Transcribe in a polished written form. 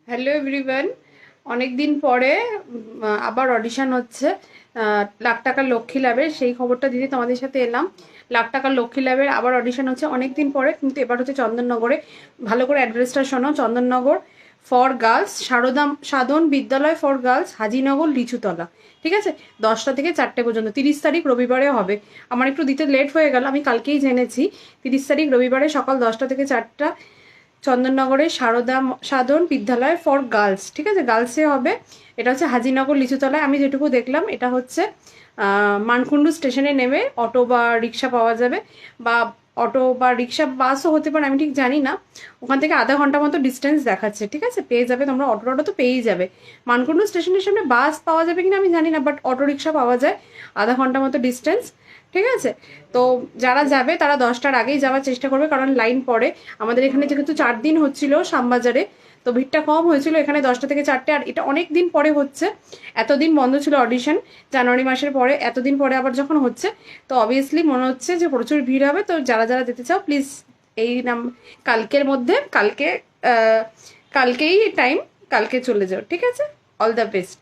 Hello everyone, অনেক দিন পরে আবার অডিশন হচ্ছে লাখ টাকার লক্ষ্মী ল্যাবের। সেই খবরটা দিতে তোমাদের সাথে এলাম। লাখ টাকার লক্ষ্মী ল্যাবের আবার অডিশন হচ্ছে অনেক দিন পরে, কিন্তু এবার হচ্ছে চন্দননগরে। ভালো করে অ্যাড্রেসটা শোনো, চন্দননগর ফর গার্লস, সাধন বিদ্যালয় ফর গার্লস, হাজিনগর, লিচুতলা। ঠিক আছে, 10টা থেকে 4টে পর্যন্ত। 30 তারিখ রবিবারে হবে। আমার একটু দিতে লেট হয়ে গেল, আমি কালকেই জেনেছি। 30 তারিখ রবিবারে সকাল 10টা থেকে 4টা, চন্দননগরের সাধন বিদ্যালয় ফর গার্লস। ঠিক আছে, গার্লসে হবে। এটা হচ্ছে হাজিনগর লিচুতলায়। আমি যেটুকু দেখলাম এটা হচ্ছে মানকুণ্ডু স্টেশনে নেমে অটো বা রিক্সা পাওয়া যাবে, বা অটো বা রিক্সা বাসও হতে পারে, আমি ঠিক জানি না। ওখান থেকে আধা ঘন্টা মতো ডিস্টেন্স দেখাচ্ছে। ঠিক আছে, পেয়ে যাবে তোমরা, অটো তো পেয়েই যাবে। মানকুণ্ডু স্টেশনের সামনে বাস পাওয়া যাবে কিনা আমি জানি না, বাট অটো রিক্সা পাওয়া যায়। আধা ঘন্টা মতো ডিস্টেন্স। ঠিক আছে, তো যারা যাবে তারা 10টার আগেই যাওয়ার চেষ্টা করবে, কারণ লাইন পড়ে। আমাদের এখানে যেহেতু 4 দিন হচ্ছিল শ্যামবাজারে, তো ভিড়টা কম হয়েছিল। এখানে 10টা থেকে 4টে, আর এটা অনেক দিন পরে হচ্ছে। এতদিন বন্ধ ছিল অডিশন, জানুয়ারি মাসের পরে, এতদিন পরে আবার যখন হচ্ছে, তো অবভিয়াসলি মনে হচ্ছে যে প্রচুর ভিড় হবে। তো যারা যারা যেতে চাও প্লিজ এই কালকের মধ্যে, কালকেই টাইম, কালকে চলে যাও। ঠিক আছে, অল দ্য বেস্ট।